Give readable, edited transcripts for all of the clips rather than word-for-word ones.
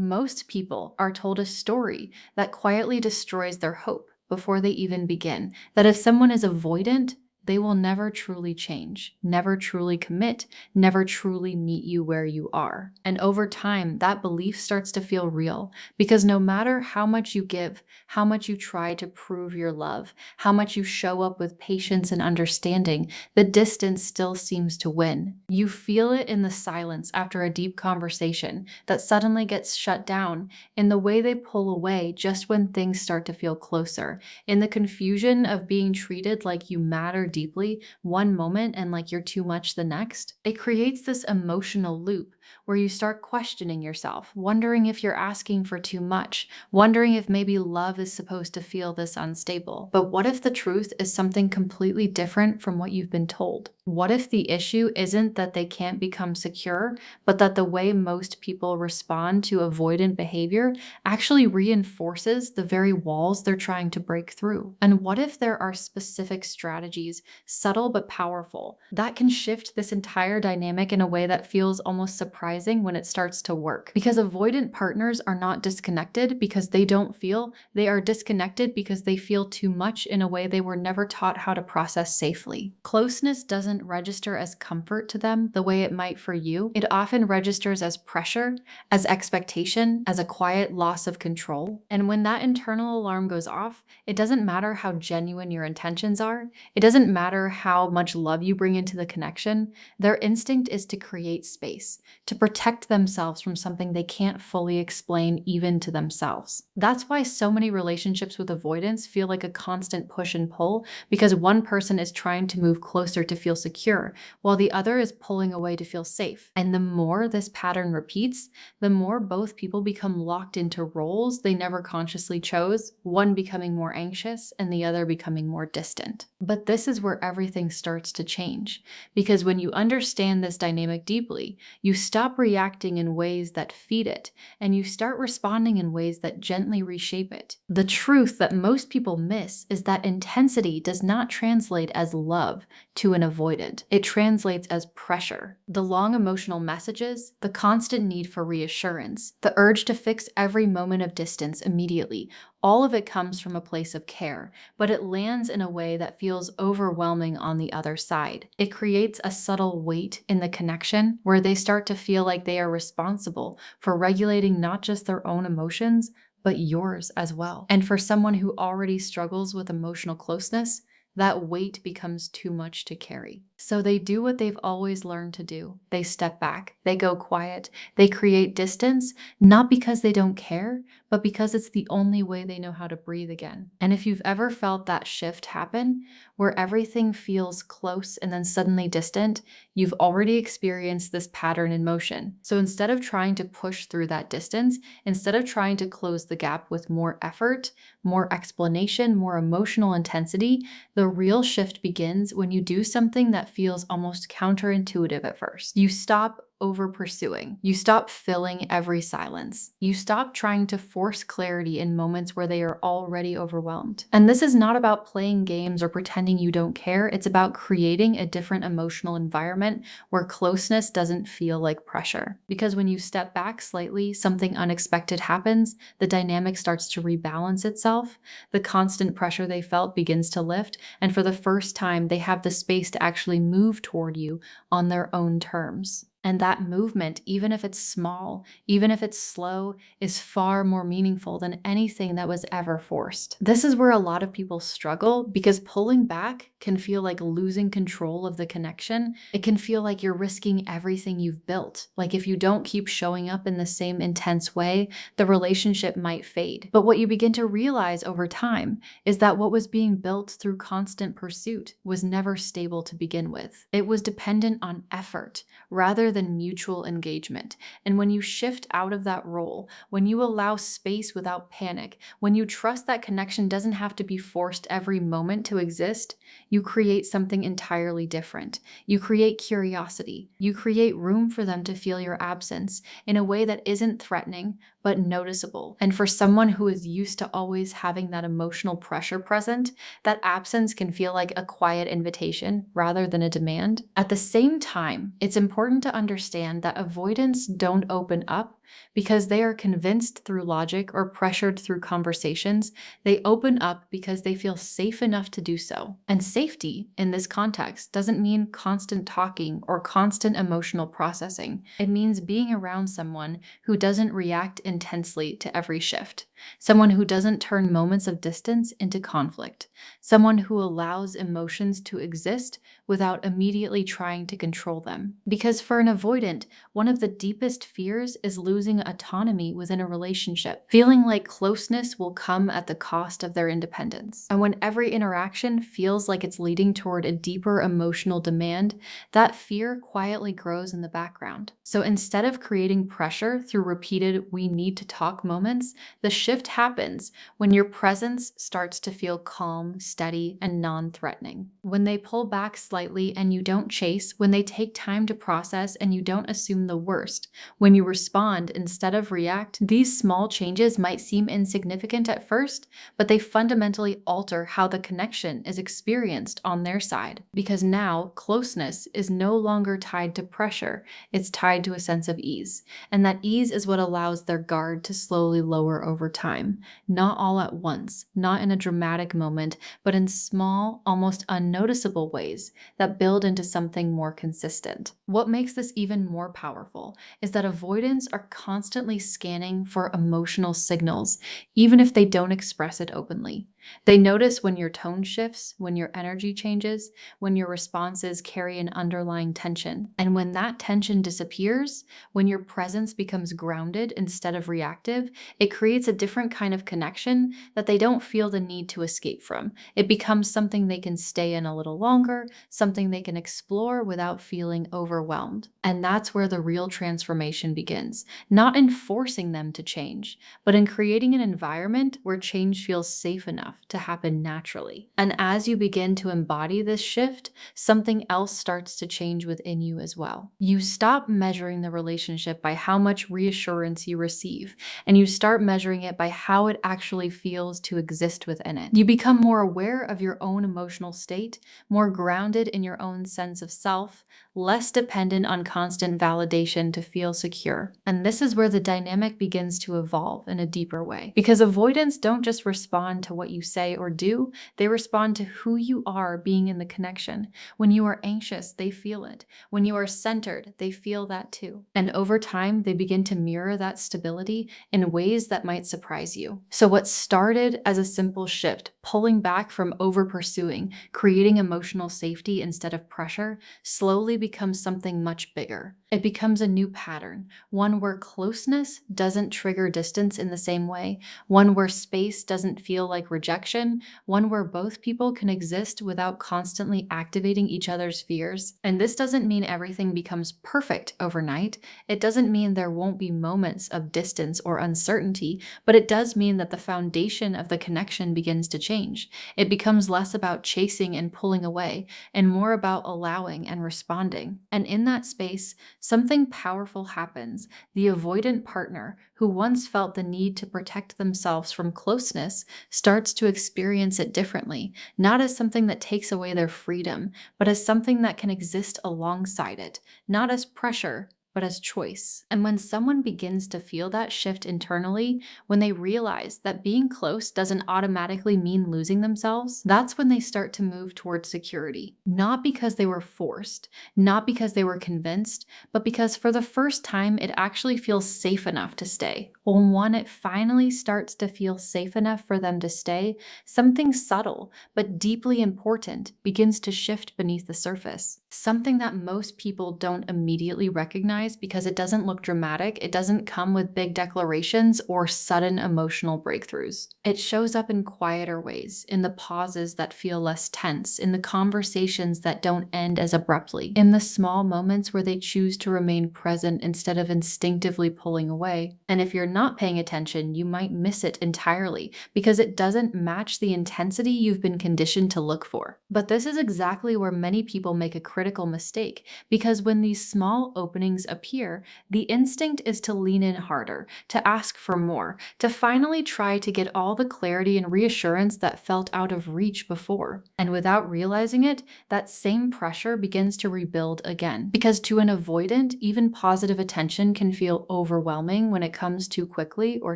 Most people are told a story that quietly destroys their hope before they even begin. That if someone is avoidant, they will never truly change, never truly commit, never truly meet you where you are. And over time, that belief starts to feel real because no matter how much you give, how much you try to prove your love, how much you show up with patience and understanding, the distance still seems to win. You feel it in the silence after a deep conversation that suddenly gets shut down, in the way they pull away just when things start to feel closer, in the confusion of being treated like you matter deeply one moment and like you're too much the next. It creates this emotional loop where you start questioning yourself, wondering if you're asking for too much, wondering if maybe love is supposed to feel this unstable. But what if the truth is something completely different from what you've been told? What if the issue isn't that they can't become secure, but that the way most people respond to avoidant behavior actually reinforces the very walls they're trying to break through? And what if there are specific strategies, subtle but powerful, that can shift this entire dynamic in a way that feels almost surprising when it starts to work? Because avoidant partners are not disconnected because they don't feel, they are disconnected because they feel too much in a way they were never taught how to process safely. Closeness doesn't register as comfort to them the way it might for you. It often registers as pressure, as expectation, as a quiet loss of control. And when that internal alarm goes off, it doesn't matter how genuine your intentions are. It doesn't matter how much love you bring into the connection. Their instinct is to create space, to protect themselves from something they can't fully explain even to themselves. That's why so many relationships with avoidance feel like a constant push and pull, because one person is trying to move closer to feel secure, while the other is pulling away to feel safe. And the more this pattern repeats, the more both people become locked into roles they never consciously chose, one becoming more anxious and the other becoming more distant. But this is where everything starts to change, because when you understand this dynamic deeply, you stop reacting in ways that feed it, and you start responding in ways that gently reshape it. The truth that most people miss is that intensity does not translate as love to an avoidant. It translates as pressure. The long emotional messages, the constant need for reassurance, the urge to fix every moment of distance immediately, all of it comes from a place of care, but it lands in a way that feels overwhelming on the other side. It creates a subtle weight in the connection where they start to feel like they are responsible for regulating not just their own emotions, but yours as well. And for someone who already struggles with emotional closeness, that weight becomes too much to carry. So they do what they've always learned to do. They step back, they go quiet, they create distance, not because they don't care, but because it's the only way they know how to breathe again. And if you've ever felt that shift happen, where everything feels close and then suddenly distant, you've already experienced this pattern in motion. So instead of trying to push through that distance, instead of trying to close the gap with more effort, more explanation, more emotional intensity, the real shift begins when you do something that feels almost counterintuitive at first. You stop over pursuing. You stop filling every silence. You stop trying to force clarity in moments where they are already overwhelmed. And this is not about playing games or pretending you don't care. It's about creating a different emotional environment where closeness doesn't feel like pressure. Because when you step back slightly, something unexpected happens, the dynamic starts to rebalance itself, the constant pressure they felt begins to lift, and for the first time, they have the space to actually move toward you on their own terms. And that movement, even if it's small, even if it's slow, is far more meaningful than anything that was ever forced. This is where a lot of people struggle, because pulling back can feel like losing control of the connection. It can feel like you're risking everything you've built. Like if you don't keep showing up in the same intense way, the relationship might fade. But what you begin to realize over time is that what was being built through constant pursuit was never stable to begin with. It was dependent on effort rather than mutual engagement. And when you shift out of that role, when you allow space without panic, when you trust that connection doesn't have to be forced every moment to exist, you create something entirely different. You create curiosity. You create room for them to feel your absence in a way that isn't threatening, but noticeable. And for someone who is used to always having that emotional pressure present, that absence can feel like a quiet invitation rather than a demand. At the same time, it's important to understand that avoidants don't open up Because they are convinced through logic or pressured through conversations, they open up because they feel safe enough to do so. And safety, in this context, doesn't mean constant talking or constant emotional processing. It means being around someone who doesn't react intensely to every shift, someone who doesn't turn moments of distance into conflict, someone who allows emotions to exist without immediately trying to control them. Because for an avoidant, one of the deepest fears is losing autonomy within a relationship, feeling like closeness will come at the cost of their independence. And when every interaction feels like it's leading toward a deeper emotional demand, that fear quietly grows in the background. So instead of creating pressure through repeated "we need to talk" moments, the shift happens when your presence starts to feel calm, steady, and non-threatening. When they pull back slightly and you don't chase, when they take time to process and you don't assume the worst, when you respond instead of react, these small changes might seem insignificant at first, but they fundamentally alter how the connection is experienced on their side. Because now, closeness is no longer tied to pressure, it's tied to a sense of ease. And that ease is what allows their guard to slowly lower over time. Not all at once, not in a dramatic moment, but in small, almost unnoticeable ways that build into something more consistent. What makes this even more powerful is that avoidants are constantly scanning for emotional signals, even if they don't express it openly. They notice when your tone shifts, when your energy changes, when your responses carry an underlying tension. And when that tension disappears, when your presence becomes grounded instead of reactive, it creates a different kind of connection that they don't feel the need to escape from. It becomes something they can stay in a little longer, something they can explore without feeling overwhelmed. And that's where the real transformation begins, not in forcing them to change, but in creating an environment where change feels safe enough to happen naturally. And as you begin to embody this shift, something else starts to change within you as well. You stop measuring the relationship by how much reassurance you receive, and you start measuring it by how it actually feels to exist within it. You become more aware of your own emotional state, more grounded in your own sense of self, less dependent on constant validation to feel secure. And this is where the dynamic begins to evolve in a deeper way. Because avoidants don't just respond to what you say or do, they respond to who you are being in the connection. When you are anxious, they feel it. When you are centered, they feel that too. And over time, they begin to mirror that stability in ways that might surprise you. So what started as a simple shift, pulling back from over-pursuing, creating emotional safety instead of pressure, slowly becomes something much bigger. It becomes a new pattern, one where closeness doesn't trigger distance in the same way, one where space doesn't feel like rejection, one where both people can exist without constantly activating each other's fears. And this doesn't mean everything becomes perfect overnight. It doesn't mean there won't be moments of distance or uncertainty, but it does mean that the foundation of the connection begins to change. It becomes less about chasing and pulling away, and more about allowing and responding. And in that space, something powerful happens. The avoidant partner, who once felt the need to protect themselves from closeness, starts to experience it differently, not as something that takes away their freedom, but as something that can exist alongside it, not as pressure, but as choice. And when someone begins to feel that shift internally, when they realize that being close doesn't automatically mean losing themselves, that's when they start to move towards security. Not because they were forced, not because they were convinced, but because for the first time it actually feels safe enough to stay. When it finally starts to feel safe enough for them to stay, something subtle but deeply important begins to shift beneath the surface. Something that most people don't immediately recognize because it doesn't look dramatic, it doesn't come with big declarations or sudden emotional breakthroughs. It shows up in quieter ways, in the pauses that feel less tense, in the conversations that don't end as abruptly, in the small moments where they choose to remain present instead of instinctively pulling away. And if you're not paying attention, you might miss it entirely because it doesn't match the intensity you've been conditioned to look for. But this is exactly where many people make a critical mistake, because when these small openings appear, the instinct is to lean in harder, to ask for more, to finally try to get all the clarity and reassurance that felt out of reach before. And without realizing it, that same pressure begins to rebuild again. Because to an avoidant, even positive attention can feel overwhelming when it comes too quickly or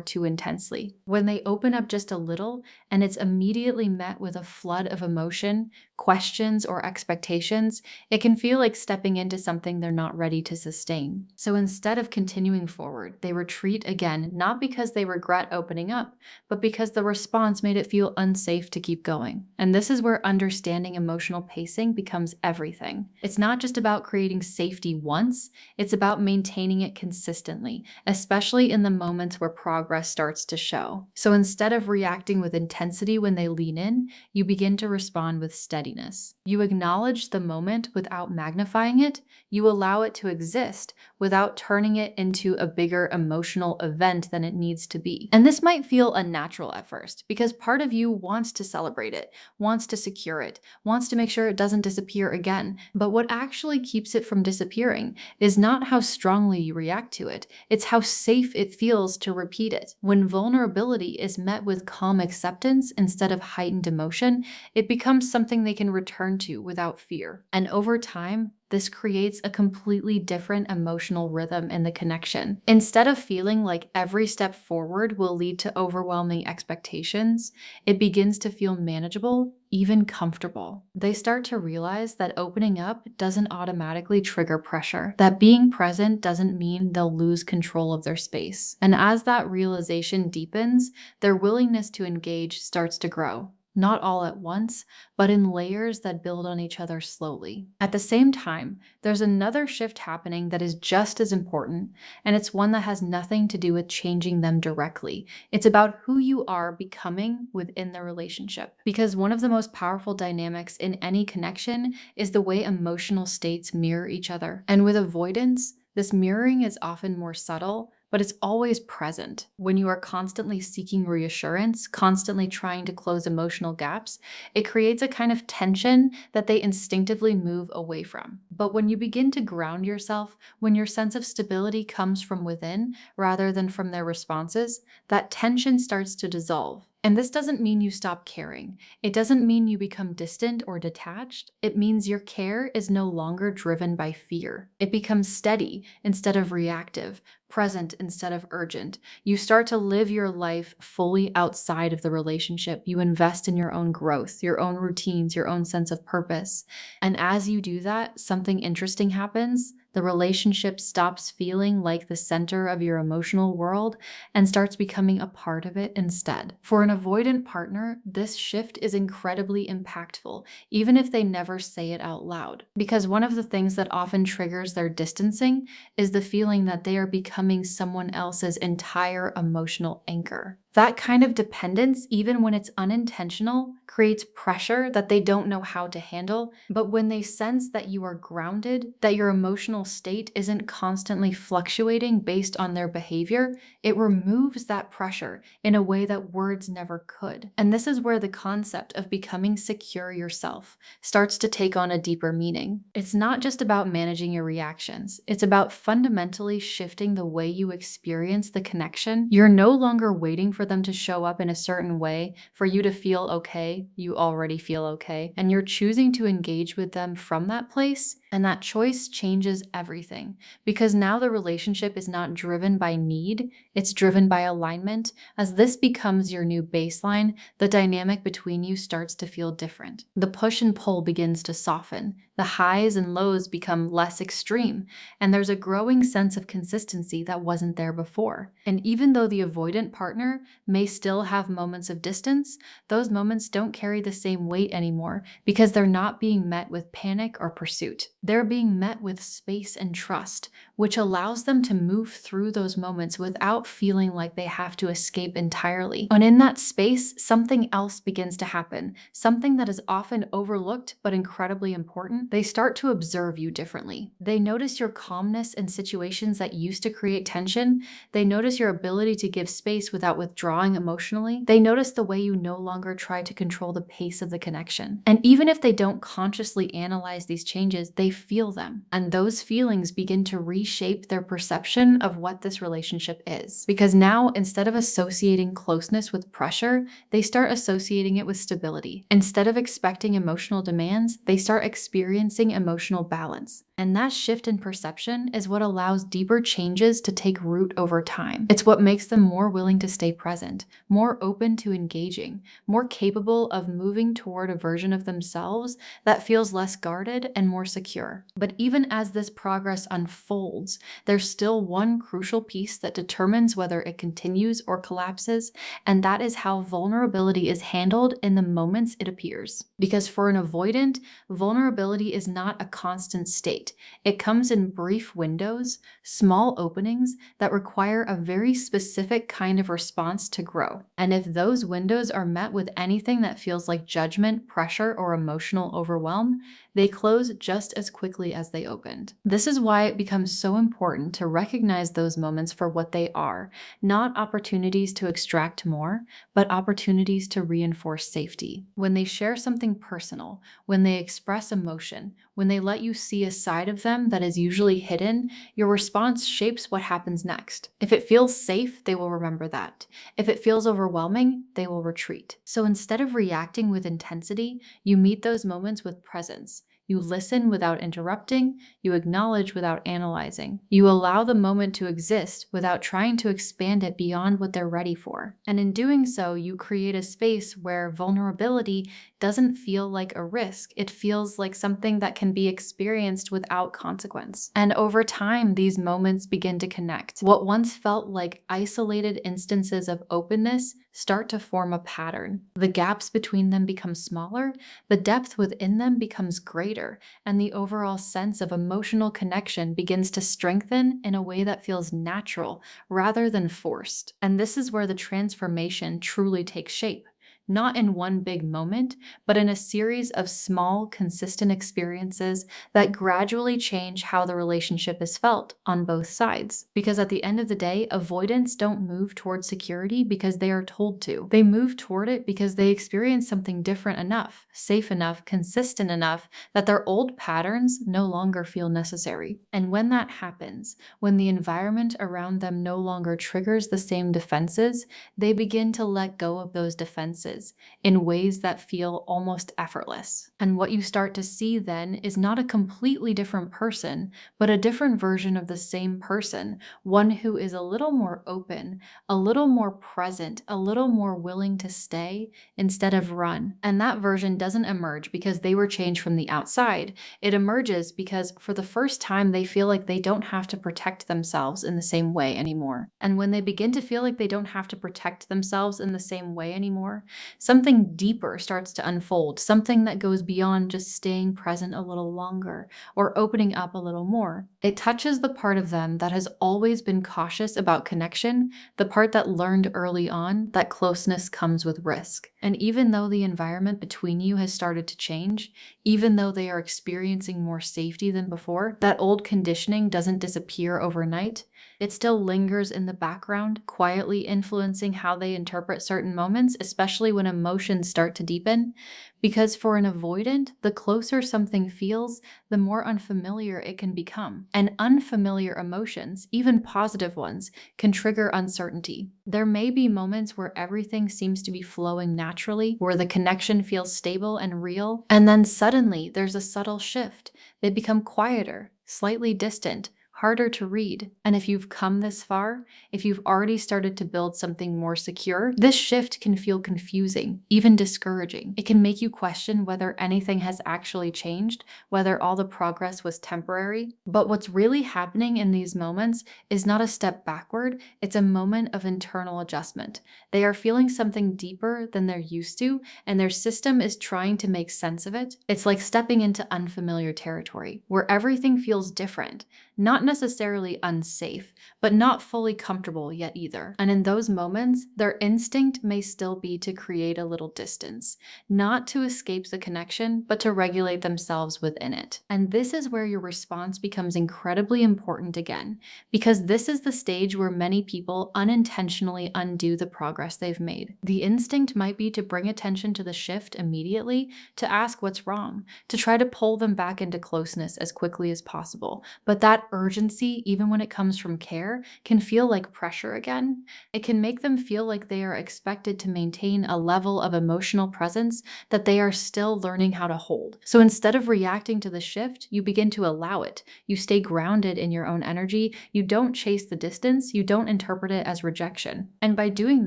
too intensely. When they open up just a little and it's immediately met with a flood of emotion, questions, or expectations, it can feel like stepping into something they're not ready to sustain. So instead of continuing forward, they retreat again, not because they regret opening up, but because the response made it feel unsafe to keep going. And this is where understanding emotional pacing becomes everything. It's not just about creating safety once, it's about maintaining it consistently, especially in the moments where progress starts to show. So instead of reacting with intensity when they lean in, you begin to respond with steadiness. You acknowledge the moment without magnifying it. You allow it to exist without turning it into a bigger emotional event than it needs to be. And this might feel unnatural at first because part of you wants to celebrate it, wants to secure it, wants to make sure it doesn't disappear again. But what actually keeps it from disappearing is not how strongly you react to it, it's how safe it feels to repeat it. When vulnerability is met with calm acceptance instead of heightened emotion, it becomes something they can return to without fear. And over time, this creates a completely different emotional rhythm in the connection. Instead of feeling like every step forward will lead to overwhelming expectations, it begins to feel manageable, even comfortable. They start to realize that opening up doesn't automatically trigger pressure, that being present doesn't mean they'll lose control of their space. And as that realization deepens, their willingness to engage starts to grow. Not all at once, but in layers that build on each other slowly. At the same time, there's another shift happening that is just as important, and it's one that has nothing to do with changing them directly. It's about who you are becoming within the relationship. Because one of the most powerful dynamics in any connection is the way emotional states mirror each other. And with avoidance, this mirroring is often more subtle, but it's always present. When you are constantly seeking reassurance, constantly trying to close emotional gaps, it creates a kind of tension that they instinctively move away from. But when you begin to ground yourself, when your sense of stability comes from within rather than from their responses, that tension starts to dissolve. And this doesn't mean you stop caring. It doesn't mean you become distant or detached. It means your care is no longer driven by fear. It becomes steady instead of reactive, present instead of urgent. You start to live your life fully outside of the relationship. You invest in your own growth, your own routines, your own sense of purpose. And as you do that, something interesting happens. The relationship stops feeling like the center of your emotional world and starts becoming a part of it instead. For an avoidant partner, this shift is incredibly impactful, even if they never say it out loud. Because one of the things that often triggers their distancing is the feeling that they are becoming someone else's entire emotional anchor. That kind of dependence, even when it's unintentional, creates pressure that they don't know how to handle. But when they sense that you are grounded, that your emotional state isn't constantly fluctuating based on their behavior, it removes that pressure in a way that words never could. And this is where the concept of becoming secure yourself starts to take on a deeper meaning. It's not just about managing your reactions. It's about fundamentally shifting the way you experience the connection. You're no longer waiting for them to show up in a certain way for you to feel okay. You already feel okay. And you're choosing to engage with them from that place. And that choice changes everything because now the relationship is not driven by need, it's driven by alignment. As this becomes your new baseline, the dynamic between you starts to feel different. The push and pull begins to soften. The highs and lows become less extreme, and there's a growing sense of consistency that wasn't there before. And even though the avoidant partner may still have moments of distance, those moments don't carry the same weight anymore because they're not being met with panic or pursuit. They're being met with space and trust, which allows them to move through those moments without feeling like they have to escape entirely. And in that space, something else begins to happen, something that is often overlooked but incredibly important. They start to observe you differently. They notice your calmness in situations that used to create tension. They notice your ability to give space without withdrawing emotionally. They notice the way you no longer try to control the pace of the connection. And even if they don't consciously analyze these changes, they feel them. And those feelings begin to reshape reshape their perception of what this relationship is. Because now, instead of associating closeness with pressure, they start associating it with stability. Instead of expecting emotional demands, they start experiencing emotional balance. And that shift in perception is what allows deeper changes to take root over time. It's what makes them more willing to stay present, more open to engaging, more capable of moving toward a version of themselves that feels less guarded and more secure. But even as this progress unfolds, there's still one crucial piece that determines whether it continues or collapses, and that is how vulnerability is handled in the moments it appears. Because for an avoidant, vulnerability is not a constant state. It comes in brief windows, small openings that require a very specific kind of response to grow. And if those windows are met with anything that feels like judgment, pressure, or emotional overwhelm, they close just as quickly as they opened. This is why it becomes so important to recognize those moments for what they are, not opportunities to extract more, but opportunities to reinforce safety. When they share something personal, when they express emotion, when they let you see a side of them that is usually hidden, your response shapes what happens next. If it feels safe, they will remember that. If it feels overwhelming, they will retreat. So instead of reacting with intensity, you meet those moments with presence. You listen without interrupting, you acknowledge without analyzing. You allow the moment to exist without trying to expand it beyond what they're ready for. And in doing so, you create a space where vulnerability doesn't feel like a risk. It feels like something that can be experienced without consequence. And over time, these moments begin to connect. What once felt like isolated instances of openness start to form a pattern. The gaps between them become smaller, the depth within them becomes greater, and the overall sense of emotional connection begins to strengthen in a way that feels natural rather than forced. And this is where the transformation truly takes shape. Not in one big moment, but in a series of small, consistent experiences that gradually change how the relationship is felt on both sides. Because at the end of the day, avoidants don't move toward security because they are told to. They move toward it because they experience something different enough, safe enough, consistent enough that their old patterns no longer feel necessary. And when that happens, when the environment around them no longer triggers the same defenses, they begin to let go of those defenses in ways that feel almost effortless. And what you start to see then is not a completely different person, but a different version of the same person, one who is a little more open, a little more present, a little more willing to stay instead of run. And that version doesn't emerge because they were changed from the outside. It emerges because for the first time, they feel like they don't have to protect themselves in the same way anymore. And when they begin to feel like they don't have to protect themselves in the same way anymore, something deeper starts to unfold, something that goes beyond just staying present a little longer or opening up a little more. It touches the part of them that has always been cautious about connection, the part that learned early on that closeness comes with risk. And even though the environment between you has started to change, even though they are experiencing more safety than before, that old conditioning doesn't disappear overnight. It still lingers in the background, quietly influencing how they interpret certain moments, especially when emotions start to deepen. Because for an avoidant, the closer something feels, the more unfamiliar it can become. And unfamiliar emotions, even positive ones, can trigger uncertainty. There may be moments where everything seems to be flowing naturally, where the connection feels stable and real, and then suddenly there's a subtle shift. They become quieter, slightly distant, harder to read. And if you've come this far, if you've already started to build something more secure, this shift can feel confusing, even discouraging. It can make you question whether anything has actually changed, whether all the progress was temporary. But what's really happening in these moments is not a step backward, it's a moment of internal adjustment. They are feeling something deeper than they're used to, and their system is trying to make sense of it. It's like stepping into unfamiliar territory, where everything feels different. Not necessarily unsafe, but not fully comfortable yet either. And in those moments, their instinct may still be to create a little distance, not to escape the connection, but to regulate themselves within it. And this is where your response becomes incredibly important again, because this is the stage where many people unintentionally undo the progress they've made. The instinct might be to bring attention to the shift immediately, to ask what's wrong, to try to pull them back into closeness as quickly as possible. But that that urgency, even when it comes from care, can feel like pressure again. It can make them feel like they are expected to maintain a level of emotional presence that they are still learning how to hold. So instead of reacting to the shift, you begin to allow it. You stay grounded in your own energy. You don't chase the distance. You don't interpret it as rejection. And by doing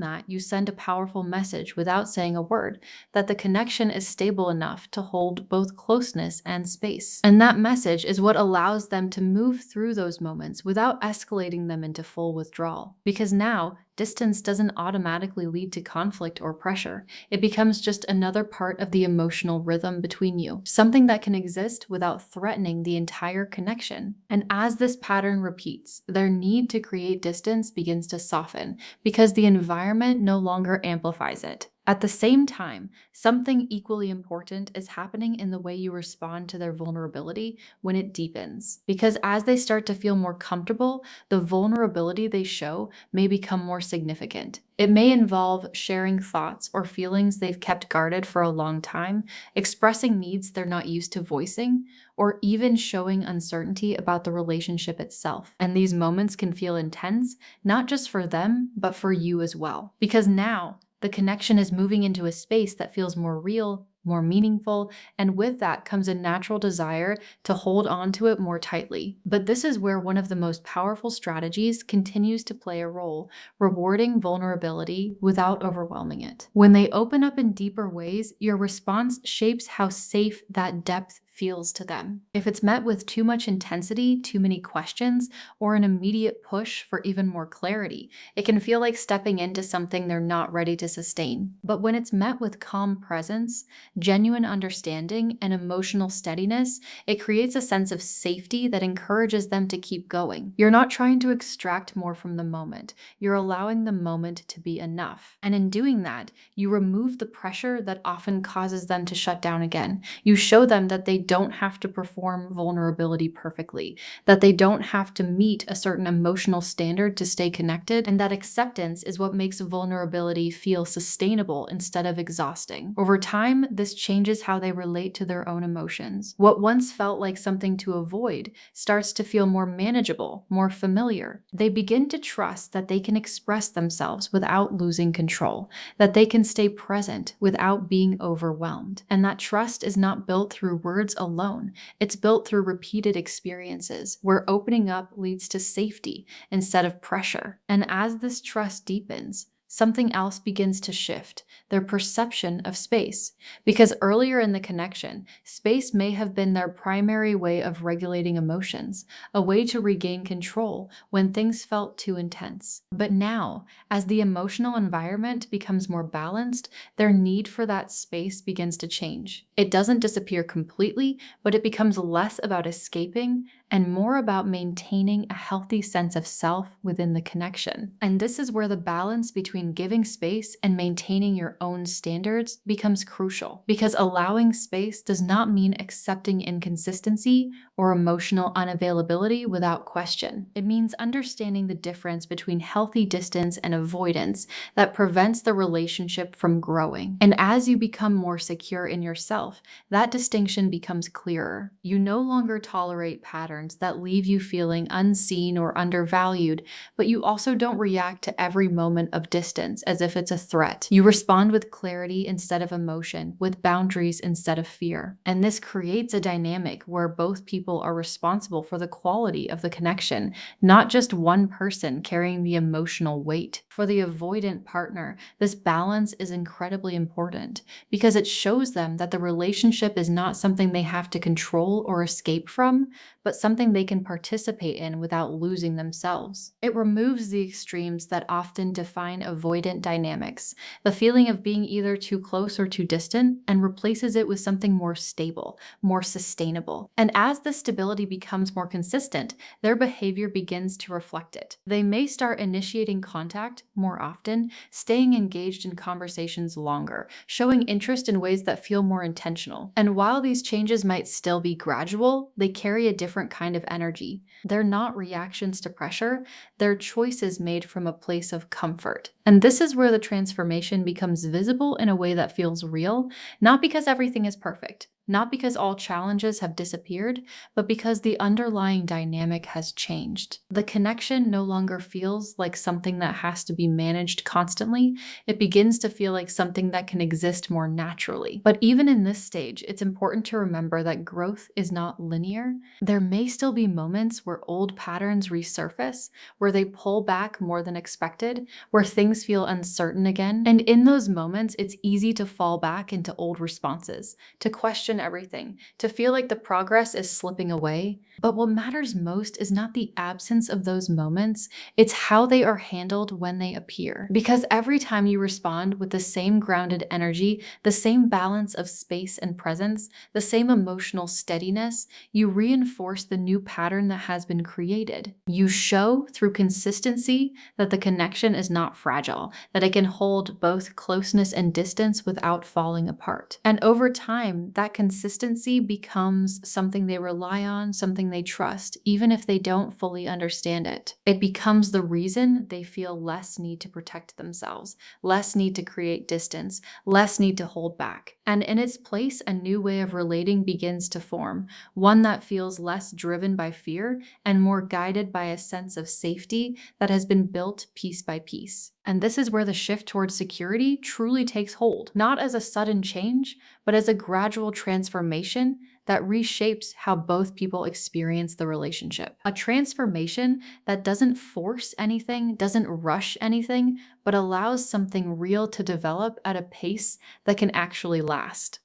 that, you send a powerful message without saying a word that the connection is stable enough to hold both closeness and space. And that message is what allows them to move through those moments without escalating them into full withdrawal. Because now, distance doesn't automatically lead to conflict or pressure. It becomes just another part of the emotional rhythm between you, something that can exist without threatening the entire connection. And as this pattern repeats, their need to create distance begins to soften because the environment no longer amplifies it. At the same time, something equally important is happening in the way you respond to their vulnerability when it deepens. Because as they start to feel more comfortable, the vulnerability they show may become more significant. It may involve sharing thoughts or feelings they've kept guarded for a long time, expressing needs they're not used to voicing, or even showing uncertainty about the relationship itself. And these moments can feel intense, not just for them, but for you as well. Because now, the connection is moving into a space that feels more real, more meaningful, and with that comes a natural desire to hold on to it more tightly. But this is where one of the most powerful strategies continues to play a role, rewarding vulnerability without overwhelming it. When they open up in deeper ways, your response shapes how safe that depth feels to them. If it's met with too much intensity, too many questions, or an immediate push for even more clarity, it can feel like stepping into something they're not ready to sustain. But when it's met with calm presence, genuine understanding, and emotional steadiness, it creates a sense of safety that encourages them to keep going. You're not trying to extract more from the moment. You're allowing the moment to be enough. And in doing that, you remove the pressure that often causes them to shut down again. You show them that they don't have to perform vulnerability perfectly, that they don't have to meet a certain emotional standard to stay connected, and that acceptance is what makes vulnerability feel sustainable instead of exhausting. Over time, this changes how they relate to their own emotions. What once felt like something to avoid starts to feel more manageable, more familiar. They begin to trust that they can express themselves without losing control, that they can stay present without being overwhelmed. And that trust is not built through words alone. It's built through repeated experiences where opening up leads to safety instead of pressure. And as this trust deepens, something else begins to shift, their perception of space. Because earlier in the connection, space may have been their primary way of regulating emotions, a way to regain control when things felt too intense. But now, as the emotional environment becomes more balanced, their need for that space begins to change. It doesn't disappear completely, but it becomes less about escaping and more about maintaining a healthy sense of self within the connection. And this is where the balance between giving space and maintaining your own standards becomes crucial. Because allowing space does not mean accepting inconsistency or emotional unavailability without question. It means understanding the difference between healthy distance and avoidance that prevents the relationship from growing. And as you become more secure in yourself, that distinction becomes clearer. You no longer tolerate patterns that leave you feeling unseen or undervalued, but you also don't react to every moment of distance as if it's a threat. You respond with clarity instead of emotion, with boundaries instead of fear. And this creates a dynamic where both people are responsible for the quality of the connection, not just one person carrying the emotional weight. For the avoidant partner, this balance is incredibly important because it shows them that the relationship is not something they have to control or escape from, but something they can participate in without losing themselves. It removes the extremes that often define avoidant dynamics, the feeling of being either too close or too distant, and replaces it with something more stable, more sustainable. And as the stability becomes more consistent, their behavior begins to reflect it. They may start initiating contact more often, staying engaged in conversations longer, showing interest in ways that feel more intentional. And while these changes might still be gradual, they carry a different kind of energy. They're not reactions to pressure, they're choices made from a place of comfort. And this is where the transformation becomes visible in a way that feels real, not because everything is perfect, not because all challenges have disappeared, but because the underlying dynamic has changed. The connection no longer feels like something that has to be managed constantly. It begins to feel like something that can exist more naturally. But even in this stage, it's important to remember that growth is not linear. There may still be moments where old patterns resurface, where they pull back more than expected, where things feel uncertain again. And in those moments, it's easy to fall back into old responses, to question everything, to feel like the progress is slipping away. But what matters most is not the absence of those moments, it's how they are handled when they appear. Because every time you respond with the same grounded energy, the same balance of space and presence, the same emotional steadiness, you reinforce the new pattern that has been created. You show through consistency that the connection is not fragile, that it can hold both closeness and distance without falling apart. And over time, that consistency becomes something they rely on, something they trust, even if they don't fully understand it. It becomes the reason they feel less need to protect themselves, less need to create distance, less need to hold back. And in its place, a new way of relating begins to form, one that feels less driven by fear and more guided by a sense of safety that has been built piece by piece. And this is where the shift towards security truly takes hold, not as a sudden change, but as a gradual transformation that reshapes how both people experience the relationship. A transformation that doesn't force anything, doesn't rush anything, but allows something real to develop at a pace that can actually last.